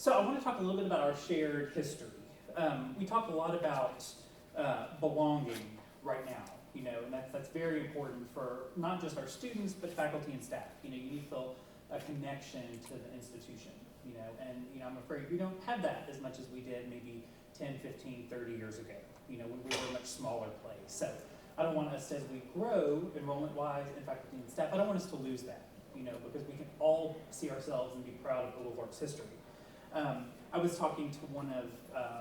So I want to talk a little bit about our shared history. We talk a lot about belonging right now, and that's very important for not just our students, but faculty and staff. You need to feel a connection to the institution, and I'm afraid we don't have that as much as we did maybe 10, 15, 30 years ago, when we were a much smaller place. So I don't want us, as we grow enrollment-wise and faculty and staff, I don't want us to lose that, because we can all see ourselves and be proud of Oglethorpe's history. I was talking to one of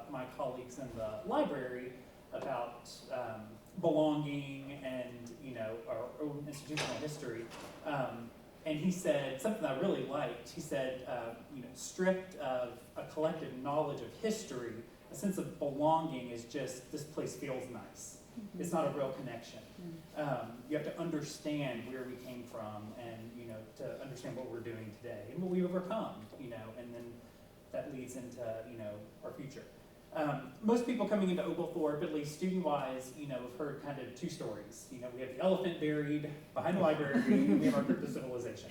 my colleagues in the library about belonging and our own institutional history, and he said something I really liked. He said, stripped of a collective knowledge of history, a sense of belonging is just, this place feels nice. Mm-hmm. It's not a real connection. Mm-hmm. You have to understand where we came from, and to understand what we're doing today and what we've overcome, and then that leads into our future. Most people coming into Oglethorpe, at least student-wise, have heard kind of two stories. We have the elephant buried behind the library, and we have our crypto civilization.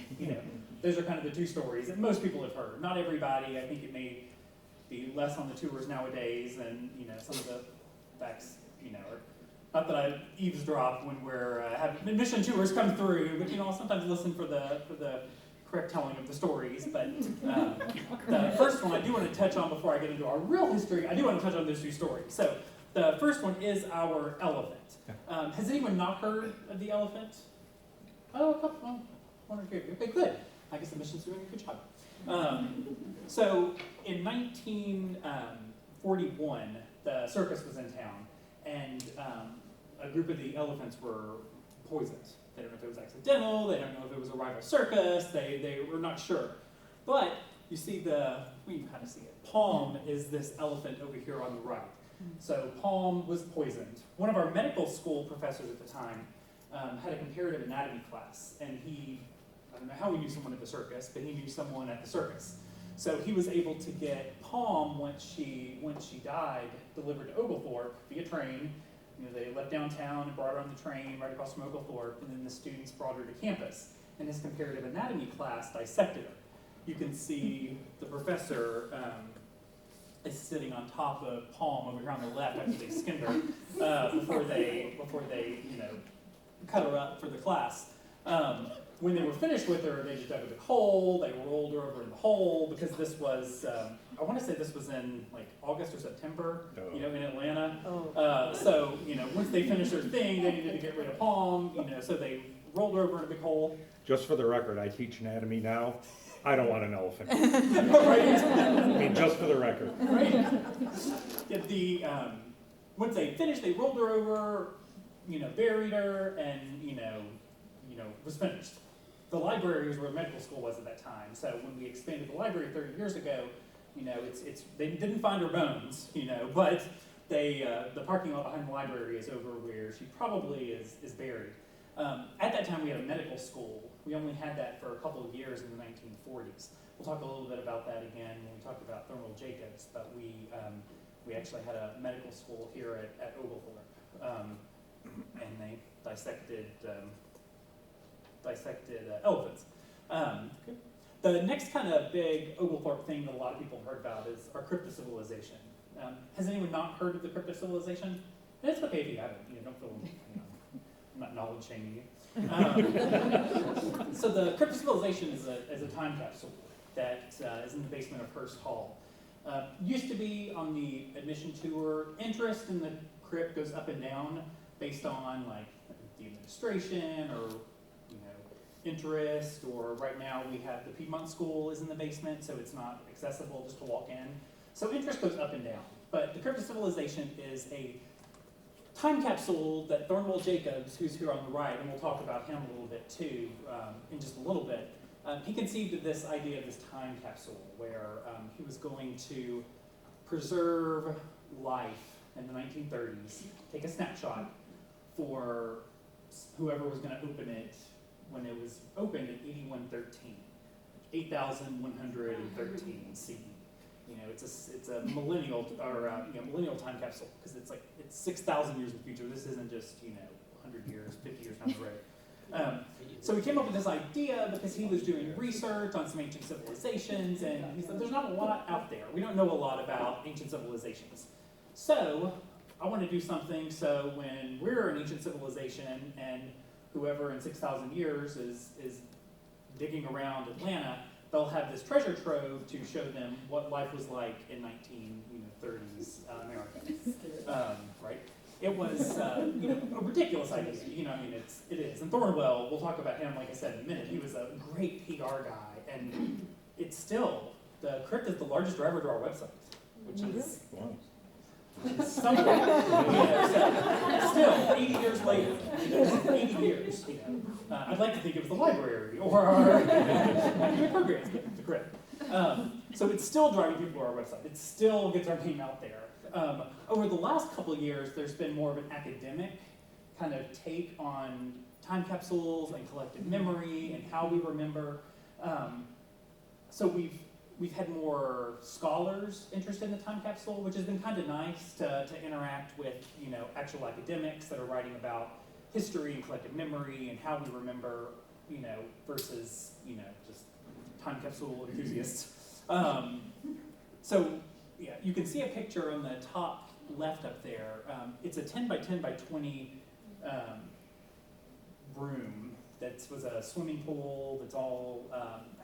Those are kind of the two stories that most people have heard. Not everybody. I think it may be less on the tours nowadays, and some of the facts, are, not that I eavesdrop when we're having admission tours come through, but I'll sometimes listen for the correct telling of the stories. But the first one I do want to touch on before I get into our real history. I do want to touch on those two stories. So the first one is our elephant. Has anyone not heard of the elephant? Oh, a couple. Well, one or two. Okay, good. I guess the mission's doing a good job. So in 1941, the circus was in town, and a group of the elephants were poisoned. They don't know if it was accidental, they don't know if it was a rival circus, they were not sure. But you see we can kind of see it. Palm is this elephant over here on the right. So Palm was poisoned. One of our medical school professors at the time had a comparative anatomy class, and I don't know how he knew someone at the circus, but he knew someone at the circus. So he was able to get Palm, once she died, delivered to Oglethorpe via train. They left downtown and brought her on the train right across from Oglethorpe, and then the students brought her to campus. And his comparative anatomy class dissected her. You can see the professor is sitting on top of Palm over here on the left after they skinned her before they cut her up for the class. When they were finished with her, they just dug a big hole. They rolled her over in the hole because this was, I want to say this was in like August or September, in Atlanta. So, once they finished their thing, they needed to get rid of Palm, so they rolled her over in a big hole. Just for the record, I teach anatomy now. I don't want an elephant. Right. I mean, just for the record. Right. Yeah, once they finished, they rolled her over, buried her, and, was finished. The library was where medical school was at that time. So when we expanded the library 30 years ago, they didn't find her bones, but the parking lot behind the library is over where she probably is buried. At that time, we had a medical school. We only had that for a couple of years in the 1940s. We'll talk a little bit about that again when we talk about Arnold Jacobs, but we actually had a medical school here at Oglethorpe, and they dissected elephants. The next kind of big Oglethorpe thing that a lot of people have heard about is our crypto civilization. Has anyone not heard of the crypto civilization? And it's okay if you haven't. Don't feel I'm not knowledge shaming you. So the crypto civilization is a time capsule that is in the basement of Hearst Hall. Used to be on the admission tour. Interest in the crypt goes up and down based on like the administration or interest, or right now we have the Piedmont School is in the basement, so it's not accessible just to walk in. So interest goes up and down. But the crypto civilization is a time capsule that Walt Jacobs, who's here on the right, and we'll talk about him a little bit too in just a little bit, he conceived of this idea of this time capsule where he was going to preserve life in the 1930s, take a snapshot for whoever was going to open it when it was opened in 8113, 8,113 CE. It's a millennial millennial time capsule because it's 6,000 years in the future. This isn't just 100 years, 50 years down the road. So we came up with this idea because he was doing research on some ancient civilizations, and he said, there's not a lot out there. We don't know a lot about ancient civilizations. So I want to do something so when we're an ancient civilization and whoever in 6,000 years is digging around Atlanta, they'll have this treasure trove to show them what life was like in 1930s America, right? It was a ridiculous idea, it is. And Thornwell, we'll talk about him, like I said, in a minute. He was a great PR guy, and it's still, the crypt is the largest driver to our website, which is something. Still, 80 years later, 80 years, I'd like to think it was the library or our academic programs, but the crypt. So it's still driving people to our website. It still gets our name out there. Over the last couple of years, there's been more of an academic kind of take on time capsules and collective memory and how we remember. So we've had more scholars interested in the time capsule, which has been kind of nice to interact with actual academics that are writing about history and collective memory and how we remember, versus just time capsule enthusiasts. So. Yeah, you can see a picture on the top left up there. It's a 10 by 10 by 20 room that was a swimming pool that's all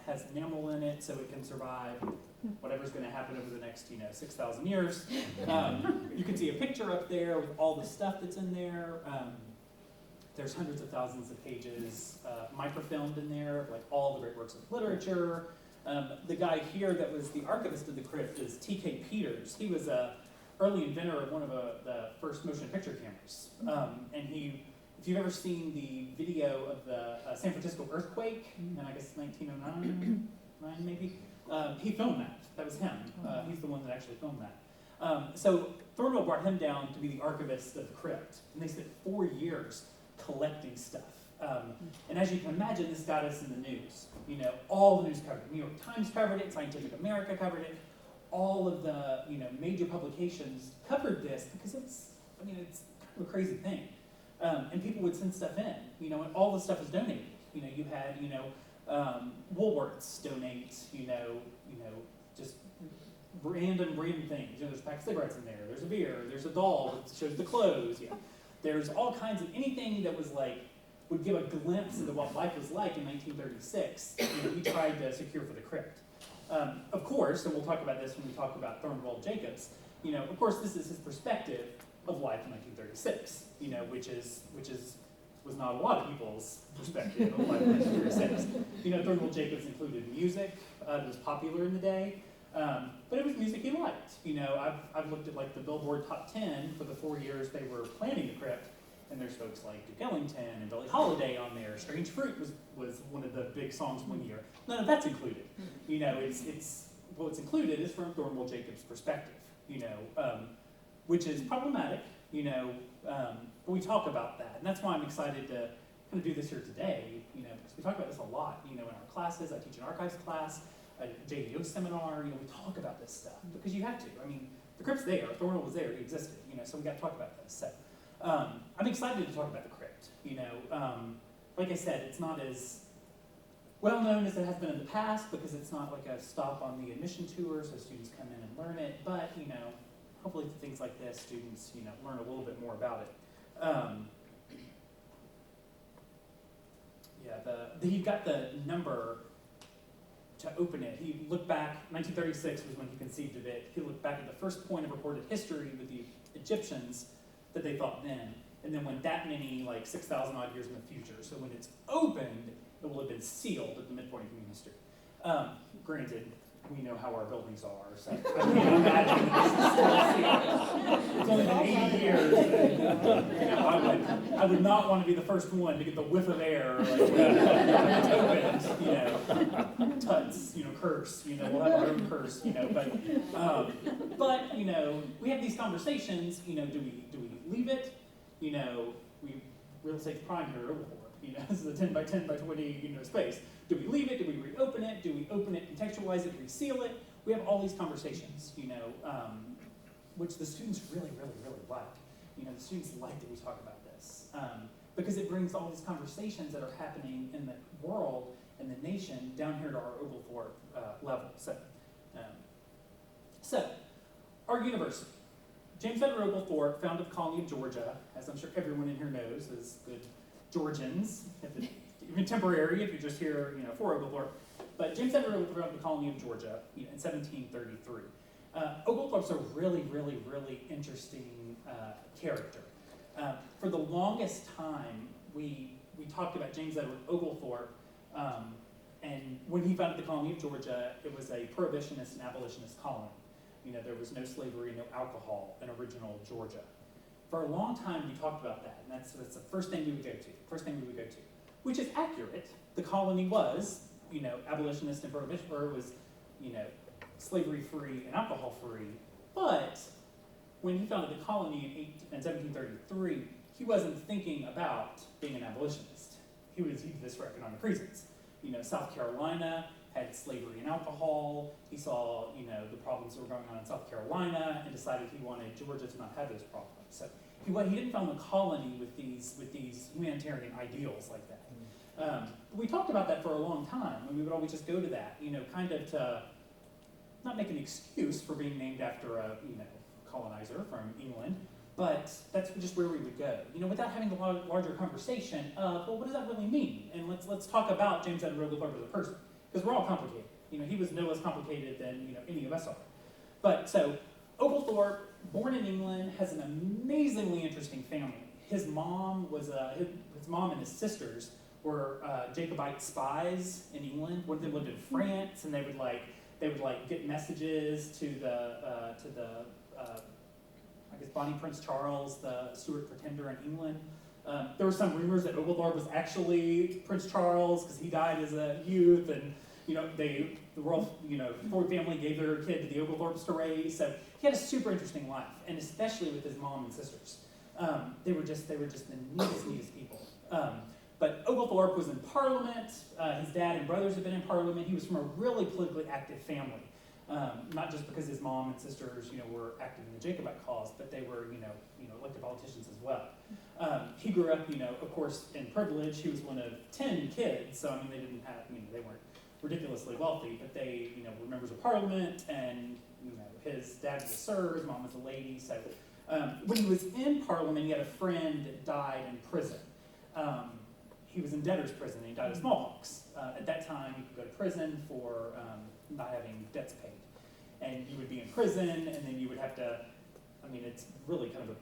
has enamel in it so it can survive whatever's going to happen over the next 6,000 years. You can see a picture up there with all the stuff that's in there. There's hundreds of thousands of pages microfilmed in there, like all the great works of literature. The guy here that was the archivist of the crypt is T.K. Peters. He was an early inventor of one of the first motion picture cameras. And if you've ever seen the video of the San Francisco earthquake in, I guess, 1909 maybe, he filmed that. That was him. He's the one that actually filmed that. So Thornwell brought him down to be the archivist of the crypt. And they spent 4 years collecting stuff. And as you can imagine, this got us in the news. All the news covered it. New York Times covered it, Scientific America covered it. All of the major publications covered this because it's kind of a crazy thing. And people would send stuff in, and all the stuff is donated. You had Woolworths donate, just random things. There's a pack of cigarettes in there. There's a beer. There's a doll that shows the clothes. Yeah. There's all kinds of anything that was would give a glimpse into what life was like in 1936. We tried to secure for the crypt. Of course, and we'll talk about this when we talk about Thornwell Jacobs. Of course, this is his perspective of life in 1936. Which was not a lot of people's perspective of life in 1936. Thornwell Jacobs included music that was popular in the day, but it was music he liked. I've looked at the Billboard Top 10 for the 4 years they were planning the crypt. And there's folks like Duke Ellington and Billie Holiday on there. Strange Fruit was one of the big songs one year. None of that's included. It's what's included is from Thornwell Jacobs' perspective. Which is problematic. But we talk about that, and that's why I'm excited to kind of do this here today. Because we talk about this a lot. In our classes, I teach an archives class, a JDO seminar. We talk about this stuff because you have to. The crypt's there. Thornwell was there. He existed. So we got to talk about this. So. I'm excited to talk about the crypt. Like I said, it's not as well known as it has been in the past because it's not like a stop on the admission tour, so students come in and learn it. But hopefully through things like this, students learn a little bit more about it. He got the number to open it. He looked back. 1936 was when he conceived of it. He looked back at the first point of recorded history with the Egyptians that they thought then, and then went that many, 6,000 odd years in the future. So when it's opened, it will have been sealed at the midpoint of human history. Granted, we know how our buildings are, so I can't imagine this is still sealed. It's only been 80 years, and, I would not want to be the first one to get the whiff of air, when it's opened, tuts, curse, we'll have our own curse, but, we have these conversations, do we leave it? We real estate's prime here at Oglethorpe. This is a 10 by 10 by 20 space. Do we leave it? Do we reopen it? Do we open it, contextualize it, reseal it? We have all these conversations, which the students really, really, really like. The students like that we talk about this. because it brings all these conversations that are happening in the world and the nation down here to our Oglethorpe level. So, our university. James Edward Oglethorpe founded the colony of Georgia, as I'm sure everyone in here knows, as good Georgians, even temporary if you're just here, for Oglethorpe. But James Edward Oglethorpe founded the colony of Georgia in 1733. Oglethorpe's a really, really, really interesting character. For the longest time, we talked about James Edward Oglethorpe, and when he founded the colony of Georgia, it was a prohibitionist and abolitionist colony. There was no slavery, no alcohol in original Georgia. For a long time, we talked about that, and that's the first thing we would go to. Which is accurate. The colony was, abolitionist and prohibition, or it was, slavery-free and alcohol-free. But when he founded the colony in 1733, he wasn't thinking about being an abolitionist. He did this for economic reasons. South Carolina had slavery and alcohol. He saw, the problems that were going on in South Carolina and decided he wanted Georgia to not have those problems. So he didn't found the colony with these humanitarian ideals like that. We talked about that for a long time, and we would always just go to that, kind of to not make an excuse for being named after a, colonizer from England, but that's just where we would go, without having a larger conversation of, well, what does that really mean? And let's talk about James Edward Oglethorpe as a person, because we're all complicated. He was no less complicated than any of us are. But so Oglethorpe, born in England, has an amazingly interesting family. His mom his mom and his sisters were Jacobite spies in England. One of them lived in France, and they would get messages to the I guess Bonnie Prince Charles, the Stuart Pretender in England. There were some rumors that Oglethorpe was actually Prince Charles because he died as a youth, and the royal Ford family gave their kid to the Oglethorpes to raise. So he had a super interesting life, and especially with his mom and sisters. They were just the neatest people. But Oglethorpe was in Parliament. His dad and brothers had been in Parliament. He was from a really politically active family. Not just because his mom and sisters, were active in the Jacobite cause, but they were, elected politicians as well. He grew up, of course, in privilege. He was one of 10 kids, so they didn't have, they weren't ridiculously wealthy, but they, were members of Parliament, and his dad was a sir, his mom was a lady. So when he was in Parliament, he had a friend that died in prison. He was in debtor's prison, and he died of smallpox. At that time, you could go to prison for not having debts paid. And you would be in prison, and then you would have to, it's really kind of a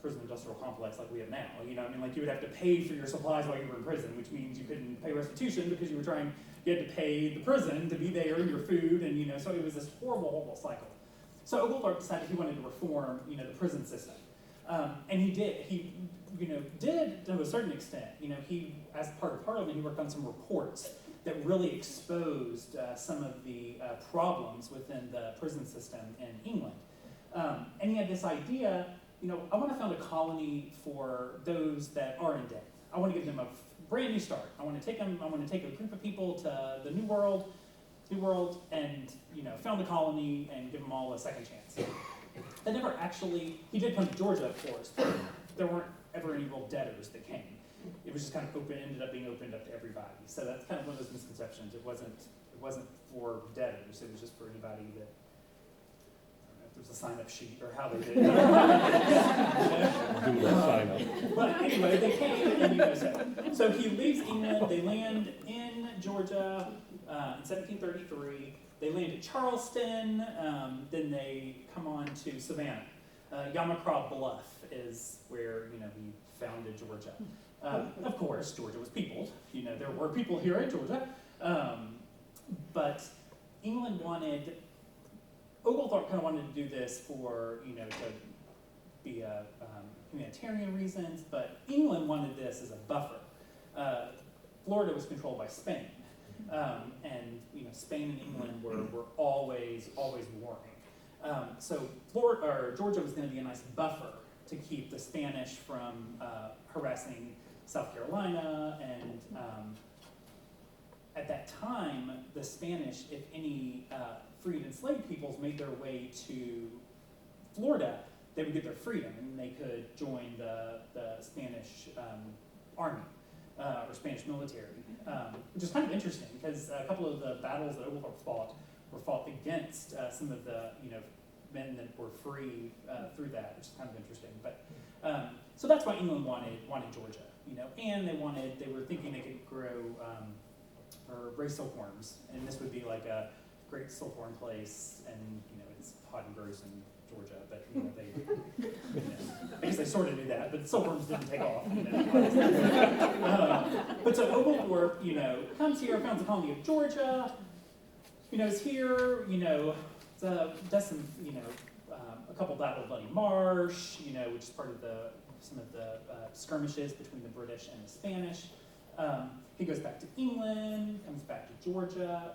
prison industrial complex like we have now. You would have to pay for your supplies while you were in prison, which means you couldn't pay restitution because you had to pay the prison to be there, and your food, and so it was this horrible cycle. So Oglethorpe decided he wanted to reform, the prison system. And he did. He, did to a certain extent. He, as part of Parliament, he worked on some reports that really exposed some of the problems within the prison system in England. And he had this idea, I want to found a colony for those that are in debt. I want to give them a brand new start. I want to take a group of people to the New World, and found a colony and give them all a second chance. They never actually. He did come to Georgia, of course, but there weren't ever any real debtors that came. It was just kind of ended up being opened up to everybody. So that's kind of one of those misconceptions. It wasn't for debtors. It was just for anybody that. I don't know if there's a sign-up sheet or how they did it. Do a sign-up. But anyway, they came, and so he leaves England. They land in Georgia in 1733. They land at Charleston. Then they come on to Savannah. Yamacraw Bluff is where he founded Georgia. Of course, Georgia was peopled. There were people here in Georgia. But England Oglethorpe kind of wanted to do this for, to be humanitarian reasons, but England wanted this as a buffer. Florida was controlled by Spain. And Spain and England were always warring. So Georgia was going to be a nice buffer to keep the Spanish from harassing South Carolina, and at that time, the Spanish, if any freed enslaved peoples made their way to Florida, they would get their freedom, and they could join the Spanish army or Spanish military, which is kind of interesting because a couple of the battles that Oglethorpe fought were fought against some of the men that were free through that, which is kind of interesting. But so that's why England wanted Georgia, and they were thinking they could grow or raise silkworms, and this would be like a great silkworm place, and it's hot and gross in Georgia, but they, I guess they sort of knew that, but silkworms didn't take off. But so Oglethorpe, comes here, founds the colony of Georgia, is here, does some, a couple Battle of Bloody Marsh, which is part of some of the skirmishes between the British and the Spanish. He goes back to England, comes back to Georgia.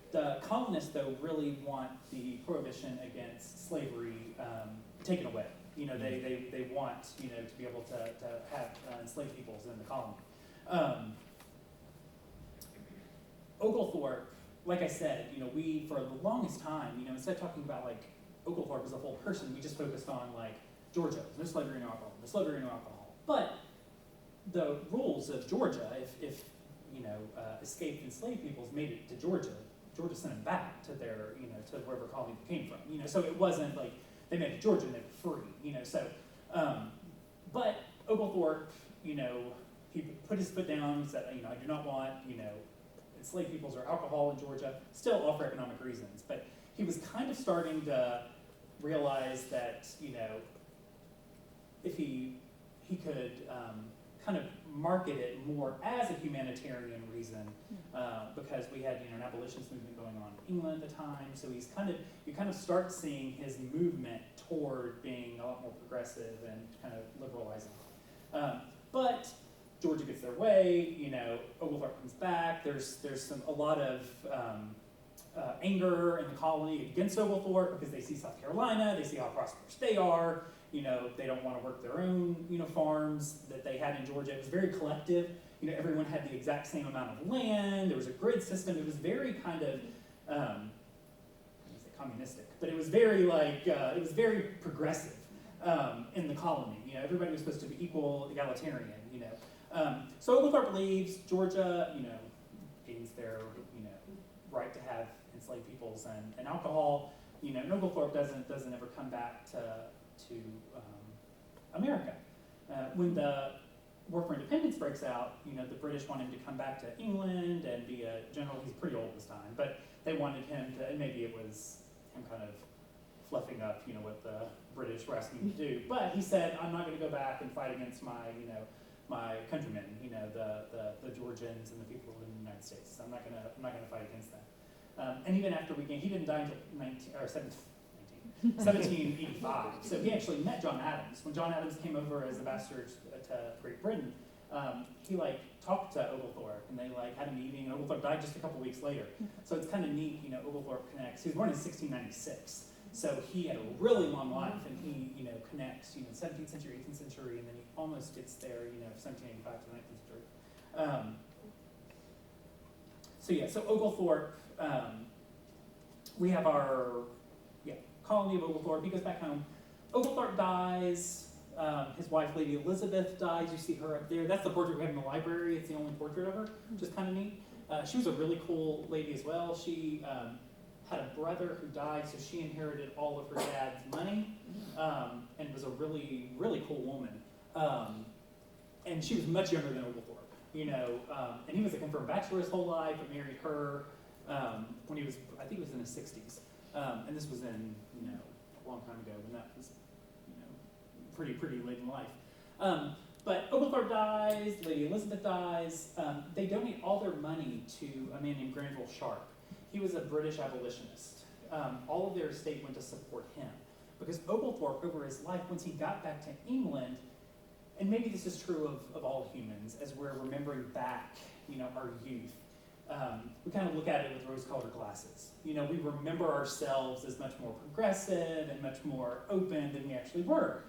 The colonists, though, really want the prohibition against slavery taken away. They want, to be able to have enslaved peoples in the colony. Oglethorpe, like I said, we, for the longest time, instead of talking about, like, Oglethorpe as a whole person, we just focused on, like, Georgia, no slavery, no alcohol, no slavery, no alcohol. But the rules of Georgia, if escaped enslaved peoples made it to Georgia sent them back to their, to wherever colony they came from, so it wasn't like they made it to Georgia and they were free, but Oglethorpe, he put his foot down and said, I do not want, enslaved peoples or alcohol in Georgia, still all for economic reasons, but he was kind of starting to realize that, if he could kind of market it more as a humanitarian reason, because we had an abolitionist movement going on in England at the time. So you kind of start seeing his movement toward being a lot more progressive and kind of liberalizing. But Georgia gets their way. Oglethorpe comes back. There's a lot of anger in the colony against Oglethorpe because they see South Carolina, they see how prosperous they are. They don't want to work their own, farms that they had in Georgia. It was very collective. Everyone had the exact same amount of land. There was a grid system. It was very kind of, I don't say communistic, but it was very it was very progressive in the colony. Everybody was supposed to be equal, egalitarian. So Oglethorpe leaves Georgia. Gains their, right to have enslaved peoples and alcohol. And Oglethorpe doesn't ever come back to America. When the War for Independence breaks out, the British want him to come back to England and be a general. He's pretty old this time, but they wanted him to, and maybe it was him kind of fluffing up, what the British were asking him to do. But he said, I'm not going to go back and fight against my, my countrymen, the Georgians and the people in the United States. I'm not going to fight against them. And even after he didn't die until 1785. So he actually met John Adams. When John Adams came over as ambassador to Great Britain, he talked to Oglethorpe, and they had a meeting, and Oglethorpe died just a couple weeks later. So it's kind of neat, Oglethorpe connects. He was born in 1696, so he had a really long life, and he, connects, 17th century, 18th century, and then he almost gets there, 1785 to 19th century. So Oglethorpe, we have our colony of Oglethorpe. He goes back home. Oglethorpe dies. His wife, Lady Elizabeth, dies. You see her up there. That's the portrait we have in the library. It's the only portrait of her, which is kind of neat. She was a really cool lady as well. She had a brother who died, so she inherited all of her dad's money, and was a really, really cool woman. And she was much younger than Oglethorpe, and he was a confirmed bachelor his whole life, but married her when he was, I think it was in his 60s. And this was in, a long time ago, when that was, pretty late in life. But Oglethorpe dies, Lady Elizabeth dies. They donate all their money to a man named Granville Sharp. He was a British abolitionist. All of their estate went to support him. Because Oglethorpe, over his life, once he got back to England, and maybe this is true of all humans, as we're remembering back, our youth, we kind of look at it with rose-colored glasses. We remember ourselves as much more progressive and much more open than we actually were.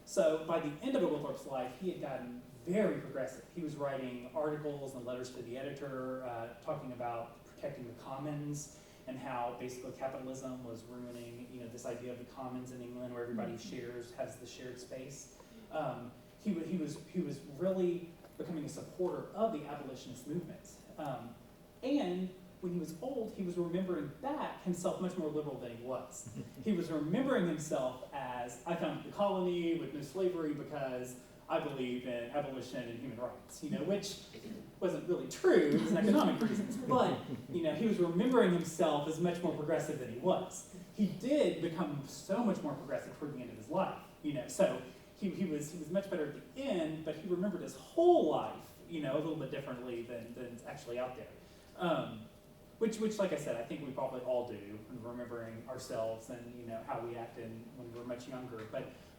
So by the end of Oglethorpe's life, he had gotten very progressive. He was writing articles and letters to the editor, talking about protecting the commons and how basically capitalism was ruining, this idea of the commons in England where everybody has the shared space. He was really becoming a supporter of the abolitionist movement. And when he was old, he was remembering back himself much more liberal than he was. He was remembering himself as, I founded the colony with no slavery because I believe in abolition and human rights, which wasn't really true, it was an economic reasons, but, he was remembering himself as much more progressive than he was. He did become so much more progressive toward the end of his life, so he was much better at the end, but he remembered his whole life, a little bit differently than's actually out there. Which, like I said, I think we probably all do, when remembering ourselves and how we acted when we were much younger.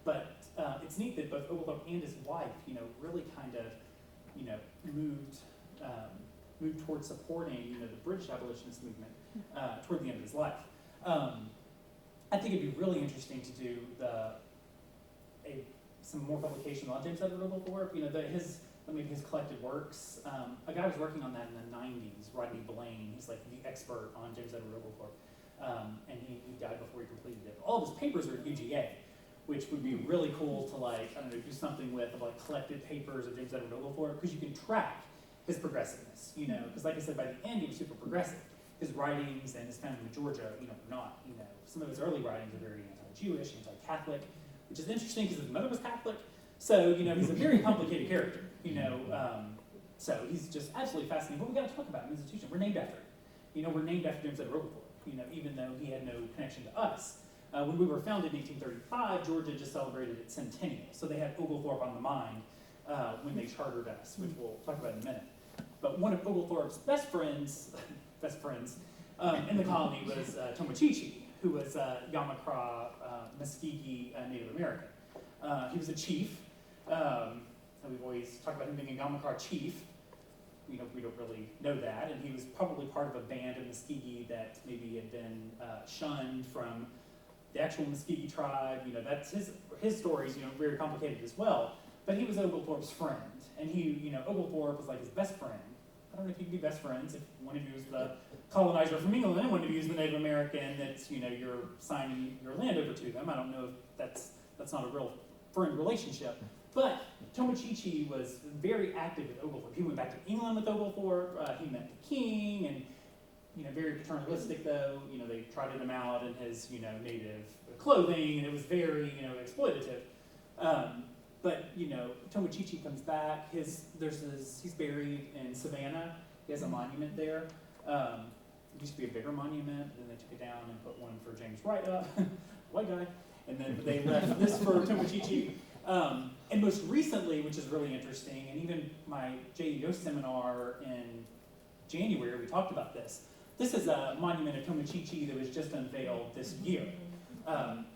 But it's neat that both Oglethorpe and his wife, really kind of, moved towards supporting, the British abolitionist movement toward the end of his life. I think it'd be really interesting to do some more publication on James Edward Oglethorpe. His collected works. A guy was working on that in the 90s, Rodney Blaine. He's like the expert on James Edward Oglethorpe. And he died before he completed it. All of his papers are at UGA, which would be really cool to do something with, collected papers of James Edward Oglethorpe, because you can track his progressiveness, because like I said, by the end he was super progressive. His writings and his family in Georgia, were not, some of his early writings are very anti-Jewish, anti-Catholic, which is interesting because his mother was Catholic. So, he's a very complicated character, so he's just absolutely fascinating. But we got to talk about him as an institution. We're named after him. We're named after James Edward Oglethorpe, even though he had no connection to us. When we were founded in 1835, Georgia just celebrated its centennial. So they had Oglethorpe on the mind when they chartered us, which we'll talk about in a minute. But one of Oglethorpe's best friends in the colony was Tomochichi, who was Yamakra Muskogee Native American. He was a chief. We've always talked about him being a Yamakra chief. We don't really know that, and he was probably part of a band of Muskogee that maybe had been shunned from the actual Muskogee tribe. That's his story's very complicated as well. But he was Oglethorpe's friend, and Oglethorpe was like his best friend. I don't know if you can be best friends if one of you is the colonizer from England and one of you is the Native American that's you're signing your land over to them. I don't know if that's not a real friend relationship. But Tomochichi was very active with Oglethorpe. He went back to England with Oglethorpe. He met the king, and very paternalistic though. They trotted him out in his native clothing, and it was very exploitative. But Tomochichi comes back. He's buried in Savannah. He has a monument there. It used to be a bigger monument, then they took it down and put one for James Wright up, white guy, and then they left this for Tomochichi. And most recently, which is really interesting, and even my JEO seminar in January, we talked about this. This is a monument of Tomochichi that was just unveiled this year,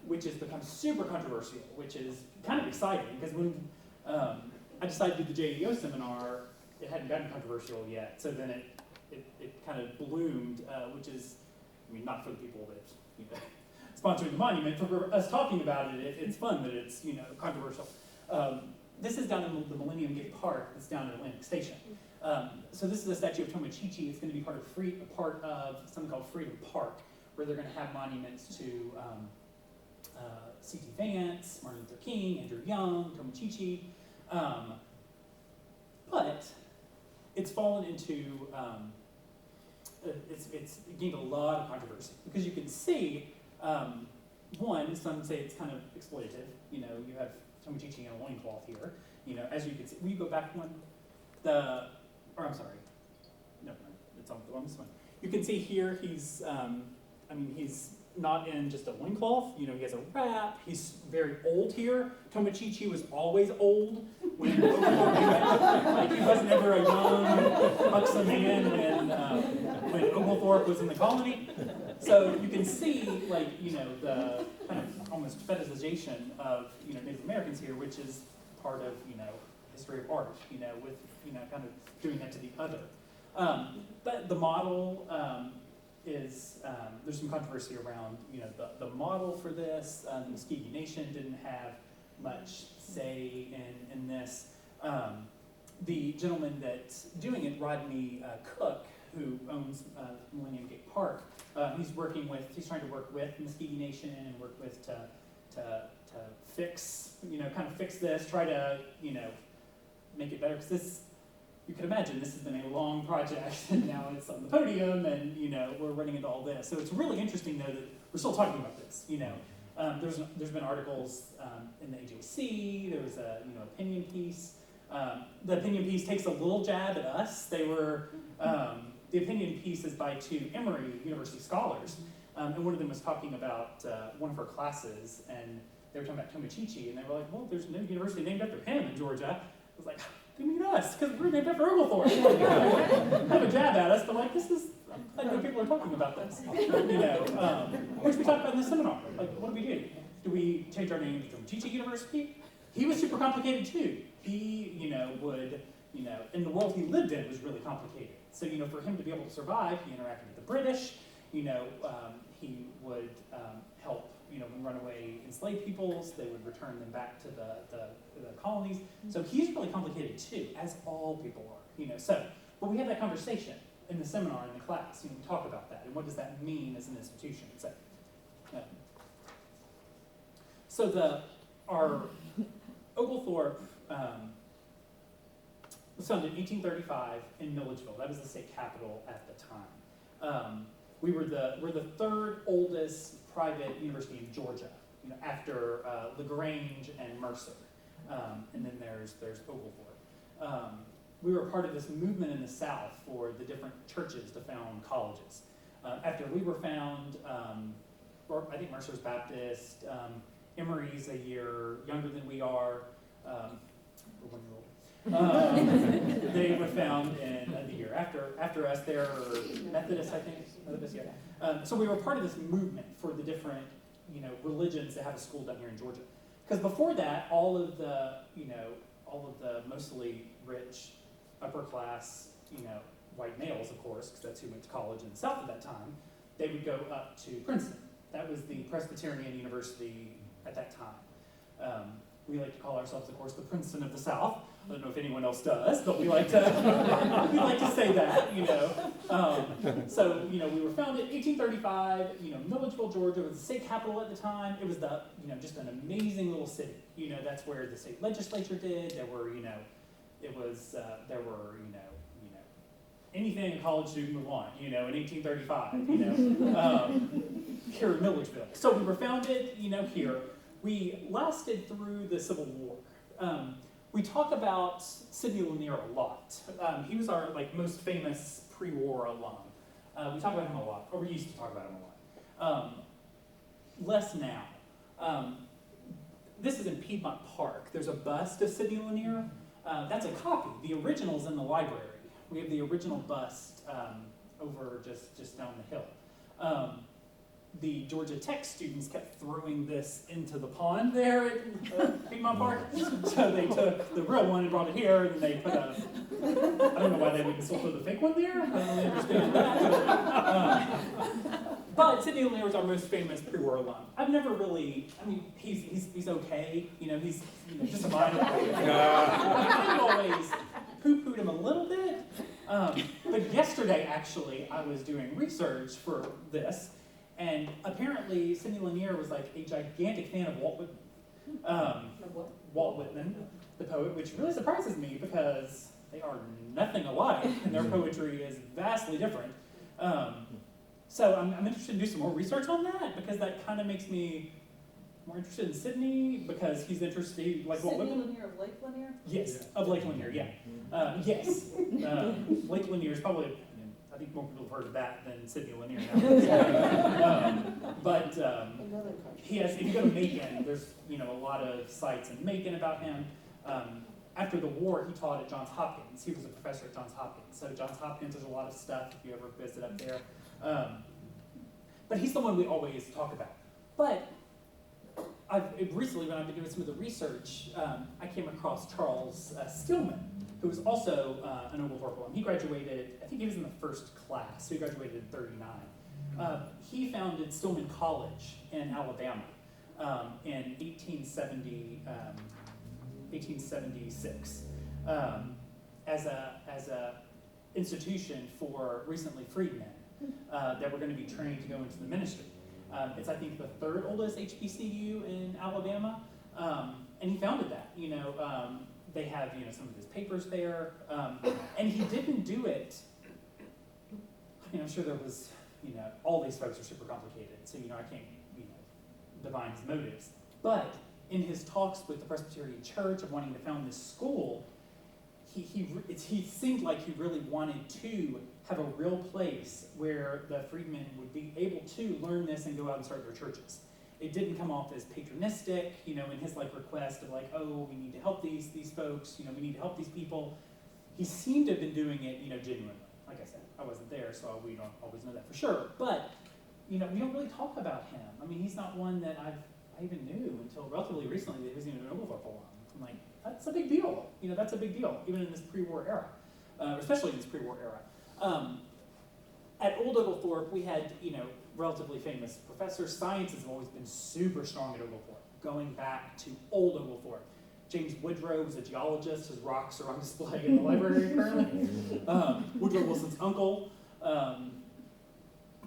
which has become super controversial, which is kind of exciting, because when I decided to do the JEO seminar, it hadn't gotten controversial yet, so then it kind of bloomed, which is, not for the people that, sponsoring the monument, for us talking about it, it's fun that it's, controversial. This is down in the Millennium Gate Park, that's down at Atlantic Station. So this is a statue of Tomochichi. It's going to be part of something called Freedom Park, where they're going to have monuments to C.T. Vance, Martin Luther King, Andrew Young, Tomochichi. But it's fallen into, it's gained a lot of controversy, because you can see, one, some say it's kind of exploitative. You have Tomochichi in a loincloth here. As you can see, will you go back one? I'm sorry. No, it's on this one. You can see here he's, he's not in just a loincloth. He has a wrap. He's very old here. Tomochichi was always old when he wasn't ever a young, buxom man when Oglethorpe was in the colony. So you can see, the kind of almost fetishization of, Native Americans here, which is part of, history of art, with, kind of doing that to the other. But the model is, there's some controversy around, the model for this. The Muskogee Nation didn't have much say in this. The gentleman that's doing it, Rodney Cook, who owns Millennium Gate Park, he's trying to work with Muskogee Nation and work with to fix, fix this, try to, make it better, because you can imagine this has been a long project, and now it's on the podium, and we're running into all this. So it's really interesting, though, that we're still talking about this. There's been articles in the AJC. There was a opinion piece. The opinion piece takes a little jab at us. The opinion piece is by two Emory University scholars, and one of them was talking about one of her classes, and they were talking about Tomochichi, and they were like, well, there's no university named after him in Georgia. I was like, what do you mean us? Because we're named after Oglethorpe. Have a jab at us, but like, this is, I know people are talking about this. Which we talked about in the seminar. Like, what do? Do we change our name to Tomochichi University? He was super complicated too. He, would, in the world he lived in was really complicated. So, for him to be able to survive, he interacted with the British. He would help, runaway enslaved peoples. They would return them back to the colonies. So he's really complicated too, as all people are. But we had that conversation in the seminar, in the class. We talk about that, and what does that mean as an institution? Our Oglethorpe was founded in 1835 in Milledgeville. That was the state capital at the time. We're the third oldest private university in Georgia, after LaGrange and Mercer, and then there's Oglethorpe. We were part of this movement in the South for the different churches to found colleges. After we were found, or I think Mercer's Baptist, Emory's a year younger than we are. We're 1 year old. They were found in the year after us. They're Methodist, I think. Methodist, yeah. So we were part of this movement for the different, religions that have a school down here in Georgia. Because before that, all of the mostly rich, upper class, white males, of course, because that's who went to college in the South at that time, they would go up to Princeton. That was the Presbyterian University at that time. We like to call ourselves, of course, the Princeton of the South. I don't know if anyone else does, but we like to say that, So, we were founded in 1835. Milledgeville, Georgia was the state capital at the time. It was just an amazing little city. That's where the state legislature did. There were, anything a college student would want, in 1835, here in Milledgeville. So we were founded, here. We lasted through the Civil War. We talk about Sidney Lanier a lot. He was our most famous pre-war alum. We talk about him a lot, or we used to talk about him a lot. Less now. This is in Piedmont Park. There's a bust of Sidney Lanier. That's a copy. The original's in the library. We have the original bust over just down the hill. The Georgia Tech students kept throwing this into the pond there at Piedmont Park. So they took the real one and brought it here, and they put I don't know why they would still put the fake one there. I don't really understand that. But Sidney Lanier was our most famous pre-war alum. I've never really, he's okay. He's just a minor. I've always poo-pooed him a little bit. But yesterday, actually, I was doing research for this. And apparently, Sidney Lanier was a gigantic fan of Walt Whitman. Walt Whitman, the poet, which really surprises me because they are nothing alike, and their poetry is vastly different. So I'm interested in doing some more research on that because that kind of makes me more interested in Sidney because he's interested, Walt Whitman. Sidney Lanier of Lake Lanier? Yes, of Lake Lanier, yeah. Yes. Lake Lanier is probably, I think more people have heard of that than Sidney Lanier now. He has, if you go to Macon, there's a lot of sites in Macon about him. After the war, he taught at Johns Hopkins. He was a professor at Johns Hopkins. So Johns Hopkins, there's a lot of stuff if you ever visit up there. But he's the one we always talk about. But recently, when I've been doing some of the research, I came across Charles Stillman, who was also an Oglethorpe alum. He graduated, I think he was in the first class, so he graduated in 39. He founded Stillman College in Alabama in 1876 as a institution for recently freed men that were going to be trained to go into the ministry. It's, I think, the third oldest HBCU in Alabama, and he founded that. They have, some of his papers there, and he didn't do it. I mean, I'm sure there was, all these folks are super complicated, so, I can't, divine his motives. But in his talks with the Presbyterian Church of wanting to found this school, he seemed like he really wanted to have a real place where the freedmen would be able to learn this and go out and start their churches. It didn't come off as patronistic, in his request of oh, we need to help these folks, we need to help these people. He seemed to have been doing it, genuinely. Like I said, I wasn't there, so we don't always know that for sure. But, we don't really talk about him. I mean, he's not one that I even knew until relatively recently that he was even an Oglethorpe alum. I'm like, that's a big deal. That's a big deal, even in this pre-war era, especially in this pre-war era. At Old Oglethorpe, we had, relatively famous professors. Science has always been super strong at Oglethorpe, going back to Old Oglethorpe. James Woodrow was a geologist. His rocks are on display in the library currently. Woodrow Wilson's uncle,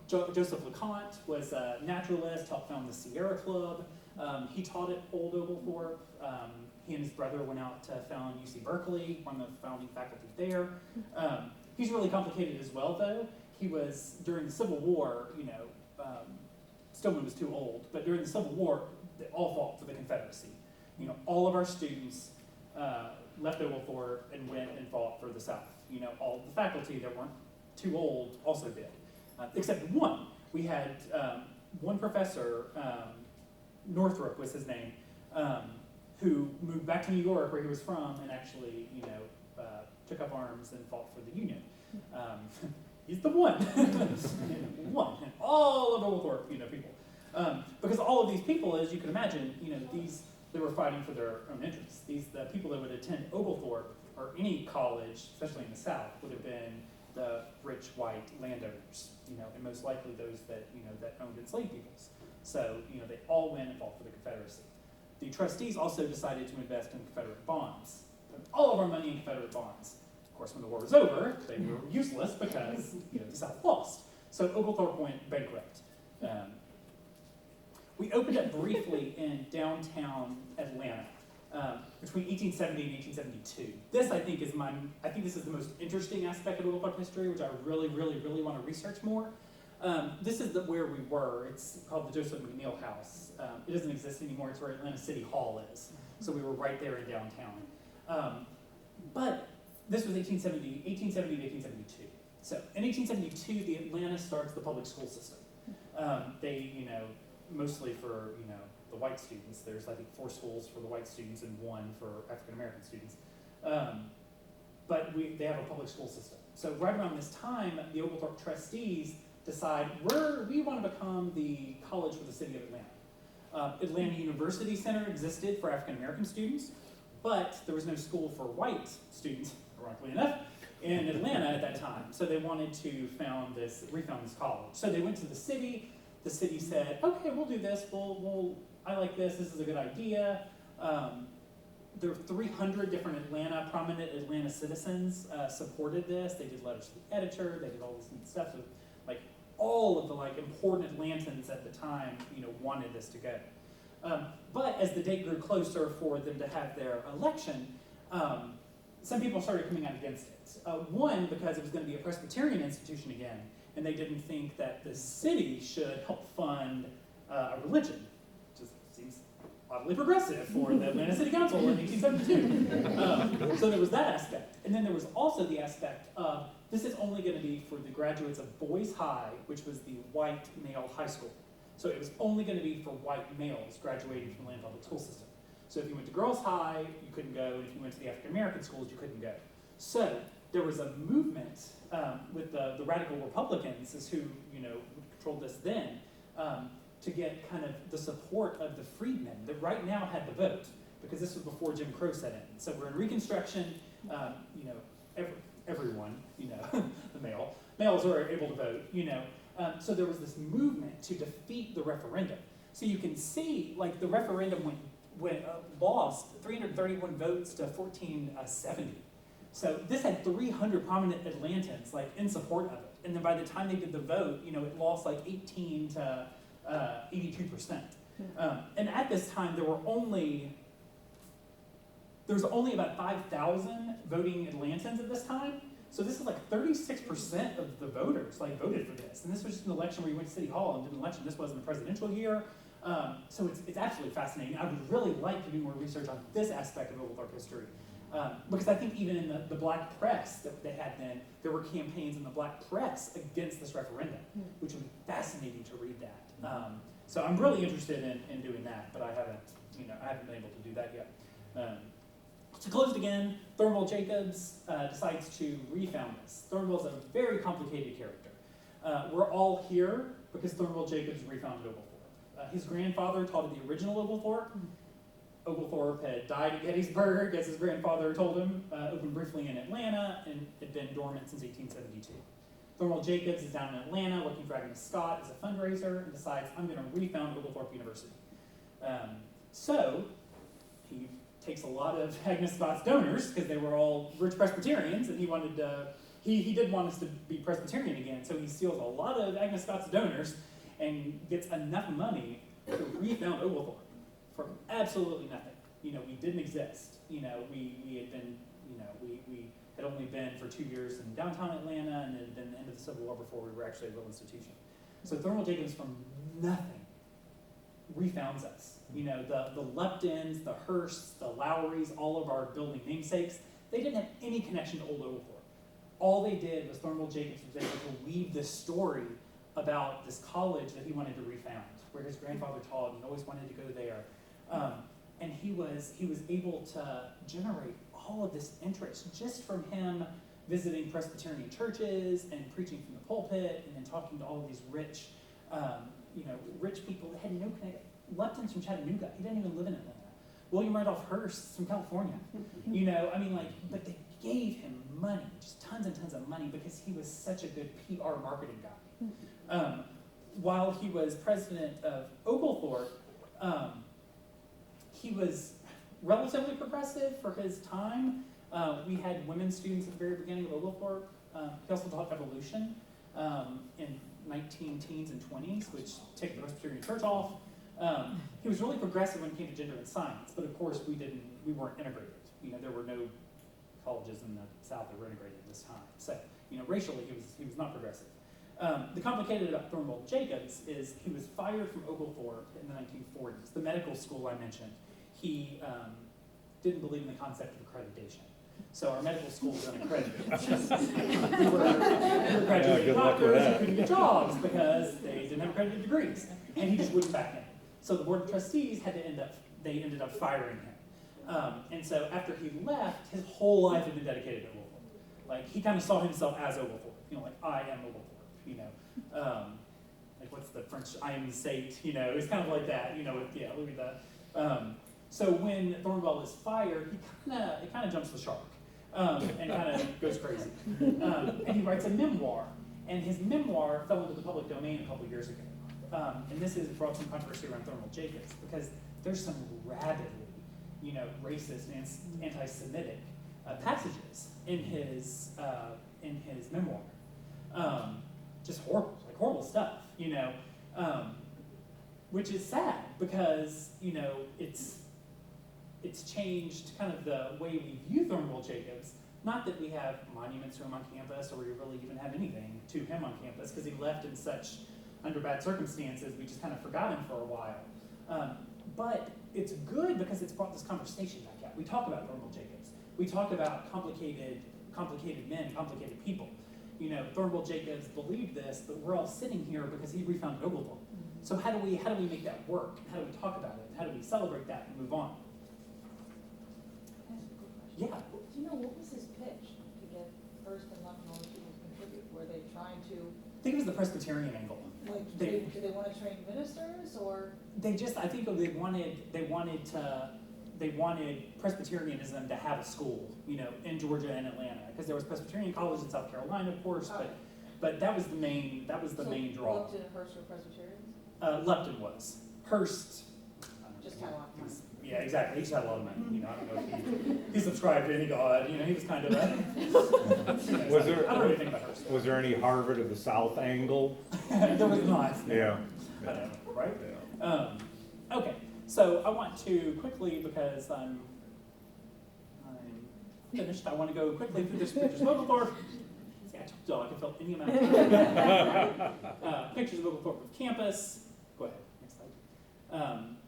Joseph LeConte, was a naturalist, helped found the Sierra Club. He taught at Old Oglethorpe. He and his brother went out to found UC Berkeley, one of the founding faculty there. He's really complicated as well, though. He was, during the Civil War, Stillman was too old, but during the Civil War, they all fought for the Confederacy. All of our students left Oglethorpe and went and fought for the South. All the faculty that weren't too old also did, except one. We had one professor, Northrop was his name, who moved back to New York, where he was from, and actually, took up arms and fought for the Union. He's the one, one, and all of Oglethorpe, people, because all of these people, as you can imagine, they were fighting for their own interests. The people that would attend Oglethorpe or any college, especially in the South, would have been the rich white landowners, and most likely those that that owned enslaved peoples. So they all went and fought for the Confederacy. The trustees also decided to invest in Confederate bonds. Put all of our money in Confederate bonds. Of course, when the war was over, they were useless because the South lost. So Oglethorpe went bankrupt. We opened up briefly in downtown Atlanta between 1870 and 1872. This, I think this is the most interesting aspect of Oglethorpe history, which I really, really, really want to research more. This is where we were. It's called the Joseph Mcneil House. It doesn't exist anymore. It's where Atlanta City Hall is. So we were right there in downtown. But this was 1870 to 1872. So in 1872, the Atlanta starts the public school system. They, mostly for, the white students. There's, I think, 4 schools for the white students and 1 for African-American students. But they have a public school system. So right around this time, the Oglethorpe trustees decide we want to become the college for the city of Atlanta. Atlanta University Center existed for African-American students, but there was no school for white students, ironically enough, in Atlanta at that time. So they wanted to refound this college. So they went to the city. The city said, okay, we'll do this. I like this. This is a good idea. There were 300 different prominent Atlanta citizens supported this. They did letters to the editor. They did all this neat stuff. So, all of the important Atlantans at the time, wanted this to go. But as the date grew closer for them to have their election, some people started coming out against it. One, because it was going to be a Presbyterian institution again, and they didn't think that the city should help fund a religion, which seems oddly progressive for the Atlanta City Council in 1872. So there was that aspect. And then there was also the aspect of this is only going to be for the graduates of Boys High, which was the white male high school. So it was only going to be for white males graduating from the Atlanta public school system. So if you went to Girls High, you couldn't go, and if you went to the African-American schools, you couldn't go. So there was a movement with the radical Republicans, is who controlled this then, to get kind of the support of the freedmen that right now had the vote, because this was before Jim Crow set in. So we're in Reconstruction, everyone, the males are able to vote, so there was this movement to defeat the referendum. So you can see, the referendum lost 331 votes to 1470. So this had 300 prominent Atlantans, in support of it. And then by the time they did the vote, it lost 18 to 82%. And at this time, there were only There's only about 5,000 voting Atlantans at this time. So this is like 36% of the voters like voted for this. And this was just an election where you went to City Hall and did an election. This wasn't a presidential year. So it's absolutely fascinating. I would really like to do more research on this aspect of Oglethorpe history. Because I think even in the black press that they had then, there were campaigns in the black press against this referendum, which would be fascinating to read that. So I'm really interested in doing that, but I haven't been able to do that yet. To close it again, Thornwell Jacobs decides to refound this. Thornwell's a very complicated character. We're all here because Thornwell Jacobs refounded Oglethorpe. His grandfather taught at the original Oglethorpe. Oglethorpe had died at Gettysburg, as his grandfather told him, opened briefly in Atlanta, and had been dormant since 1872. Thornwell Jacobs is down in Atlanta looking for Agnes Scott as a fundraiser and decides, I'm going to refound Oglethorpe University. So he takes a lot of Agnes Scott's donors, because they were all rich Presbyterians, and he did want us to be Presbyterian again, so he steals a lot of Agnes Scott's donors and gets enough money to refound Oglethorpe from absolutely nothing. We didn't exist. We had been, we had only been for 2 years in downtown Atlanta, and it had been the end of the Civil War before we were actually a real institution. So Thornwell Jacobs from nothing refounds us. The Luptons, the Hearsts, the Lowrys, all of our building namesakes, they didn't have any connection to Old Oglethorpe. All they did was Thornwell Jacobs was able to weave this story about this college that he wanted to refound, where his grandfather taught and always wanted to go there. And he was able to generate all of this interest just from him visiting Presbyterian churches and preaching from the pulpit and then talking to all of these rich people that had no connection. Lupton's from Chattanooga. He didn't even live in Atlanta. William Randolph Hearst's from California. But they gave him money, just tons and tons of money, because he was such a good PR marketing guy. While he was president of Oglethorpe, he was relatively progressive for his time. We had women students at the very beginning of Oglethorpe. He also taught evolution in 19-teens and 20s, which took the Presbyterian Church off. He was really progressive when it came to gender and science, but of course we weren't integrated. There were no colleges in the South that were integrated at this time. So, racially he was not progressive. The complicated about Thornwell Jacobs is he was fired from Oglethorpe in the 1940s. The medical school I mentioned, he didn't believe in the concept of accreditation. So our medical school was unaccredited. we were graduating doctors who couldn't get jobs because they didn't have accredited degrees, and he just wouldn't back in. So the board of trustees ended up firing him. And so after he left, his whole life had been dedicated to Oglethorpe. He kind of saw himself as Oglethorpe. I am Oglethorpe. What's the French? I am the state. It's kind of like that. Look at that. So when Thornwell is fired, it kind of jumps the shark and kind of goes crazy. And he writes a memoir, and his memoir fell into the public domain a couple years ago. And this has brought some controversy around Thornwell Jacobs because there's some rabidly, racist and anti-Semitic passages in his memoir. Just horrible stuff, which is sad because it's changed kind of the way we view Thornwell Jacobs. Not that we have monuments to him on campus, or we really even have anything to him on campus, because he left in such under bad circumstances, we just kind of forgot him for a while. But it's good because it's brought this conversation back out. We talk about Thornwell Jacobs. We talk about complicated men, complicated people. Thornwell Jacobs believed this, but we're all sitting here because he refounded Oglethorpe. So how do we make that work? How do we talk about it? How do we celebrate that and move on? Yeah. Do you know what was his pitch to get Hearst and Mcneil to contribute? Were they trying to? I think it was the Presbyterian angle. Did they want to train ministers, or? I think they wanted Presbyterianism to have a school, in Georgia and Atlanta, because there was Presbyterian college in South Carolina, of course, but that was the main draw. Lupton and Hearst were Presbyterians? Lupton was. Hearst. Just kind of like money. Yeah, exactly. He just had a lot of money. I don't know if he subscribed to any god. He was kind of a. I don't really think about Hearst. Was there any Harvard of the South angle? There was not. Yeah. I know, right? Yeah. Okay, so I want to quickly, because finished, I want to go quickly through this pictures of Oglethorpe. See, I told y'all I can fill any amount of time. Pictures of Oglethorpe campus. Go ahead, next slide.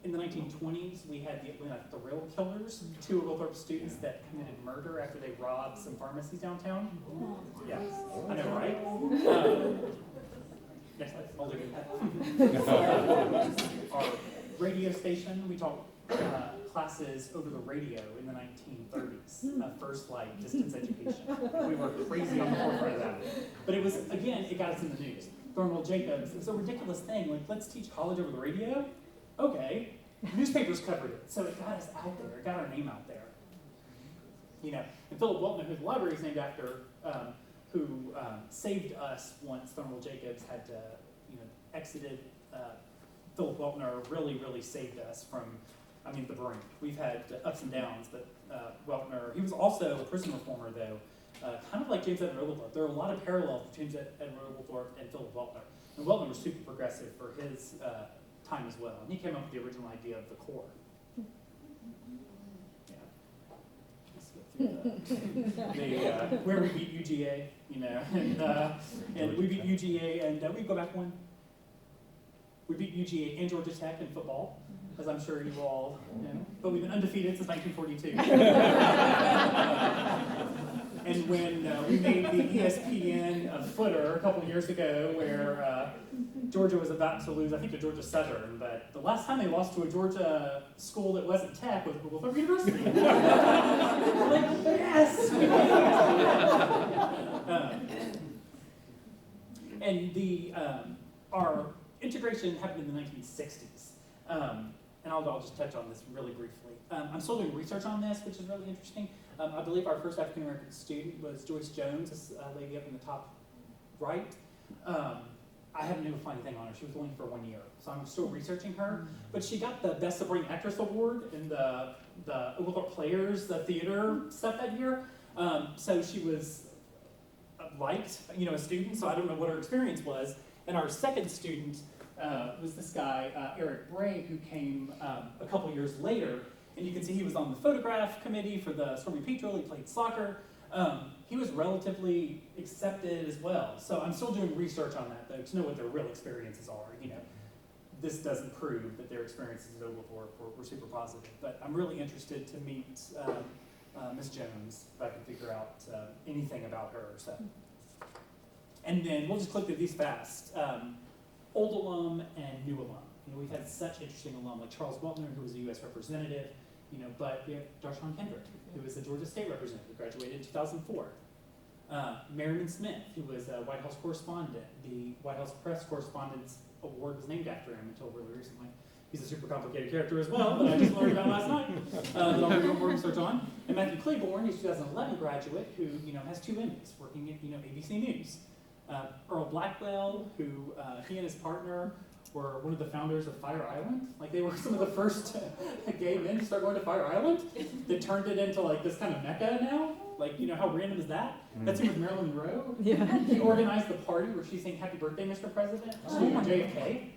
In the 1920s, we had the thrill killers, 2 Oglethorpe students that committed murder after they robbed some pharmacies downtown. Yeah, I know, right? Next slide. I'll look at that. Our radio station, we taught classes over the radio in the 1930s, first like distance education. We were crazy on the forefront of that. But it was, again, it got us in the news. Thornwell Jacobs, it was a ridiculous thing, like let's teach college over the radio? Okay. Newspapers covered it, so it got us out there, it got our name out there. You know, and Philip Weltner, who the library is named after, who saved us once Thornwell Jacobs had to, exited. Philip Weltner really saved us from, the brink. We've had ups and downs, but Weltner, he was also a prison reformer though, kind of like James Edward Oglethorpe. There are a lot of parallels between James Edward Oglethorpe and Philip Weltner. And Weltner was super progressive for his time as well. And he came up with the original idea of the core. Where we beat UGA, and we beat UGA, and we go back one. We beat UGA and Georgia Tech in football, as I'm sure you all know. But we've been undefeated since 1942. And when we made the ESPN footer a couple years ago, where Georgia was about to lose, I think, to Georgia Southern, but the last time they lost to a Georgia school that wasn't Tech was Oglethorpe University. We're like, yes! And our integration happened in the 1960s. And I'll just touch on this really briefly. I'm still doing research on this, which is really interesting. I believe our first African American student was Joyce Jones, this lady up in the top right. I haven't been able to find anything on her. She was only for 1 year, so I'm still researching her. But she got the Best Supporting Actress Award in the Oglethorpe Players, the theater stuff that year. So she was liked, a student. So I don't know what her experience was. And our second student was this guy, Eric Bray, who came a couple years later. And you can see he was on the photograph committee for the Stormy Peak drill. He played soccer. He was relatively accepted as well. So I'm still doing research on that, though, to know what their real experiences are. This doesn't prove that their experiences at Oglethorpe were super positive. But I'm really interested to meet Ms. Jones, if I can figure out anything about her. So. And then we'll just click through these fast. Old alum and new alum. We've had such interesting alum like Charles Weltner, who was a U.S. representative, but we have Darshawn Kendrick, who was a Georgia State representative, graduated in 2004. Merriman Smith, who was a White House correspondent. The White House Press Correspondence Award was named after him until really recently. He's a super complicated character as well, that I just learned about last night, that I'll be doing more research on. And Matthew Claiborne, he's a 2011 graduate who has 2 Emmys, working at ABC News. Earl Blackwell, who he and his partner were one of the founders of Fire Island. Like, they were some of the first gay men to start going to Fire Island. That turned it into like this kind of mecca now. Like, how random is that? That's him with Marilyn Monroe. Yeah. He organized the party where she sang "Happy Birthday, Mr. President" to JFK.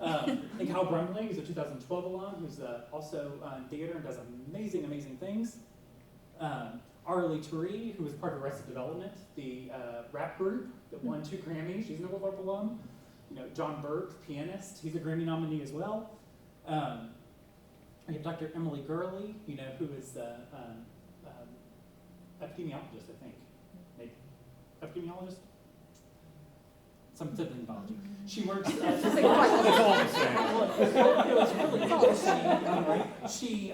And Kyle Brumley, who's a 2012 alum, who's also in theater and does amazing things. Arlie Turi, who was part of Arrested Development, the rap group that won 2 Grammys. She's an Oglethorpe alum. John Burke, pianist, he's a Grammy nominee as well. We have Dr. Emily Gurley, who is epidemiologist, I think. Maybe. Epidemiologist? Some sibling biology. She works at it's all the same.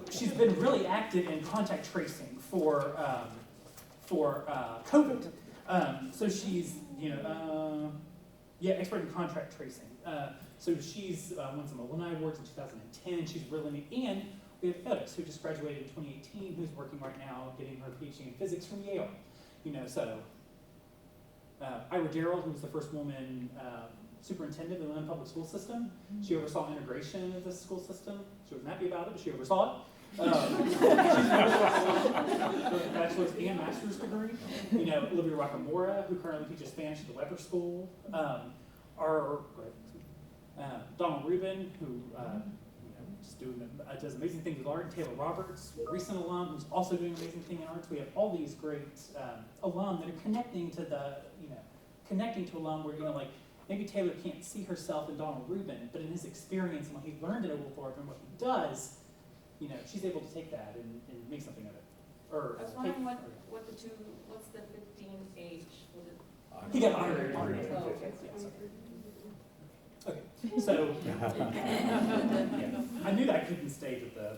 She's been really active in contact tracing for COVID. So she's, expert in contact tracing. So she's won some alumni awards in 2010. She's really neat. And we have Otis, who just graduated in 2018, who's working right now getting her PhD in physics from Yale. Ira Darrell, who was the first woman superintendent in the Lynn public school system. She oversaw integration of the school system. She wasn't happy about it, but she oversaw it. She's a bachelor's and master's degree. Olivia Rockamora, who currently teaches Spanish at the Weber School. Donald Rubin, who just does amazing things with art. And Taylor Roberts, recent alum, who's also doing amazing thing in arts. We have all these great alum that are connecting to alum where, like, maybe Taylor can't see herself in Donald Rubin, but in his experience and what he learned at Oglethorpe and what he does, she's able to take that and make something of it. Or I was wondering what's the 15H? he got honored. Oh, okay. Okay, so yeah, I knew that I couldn't stay with the.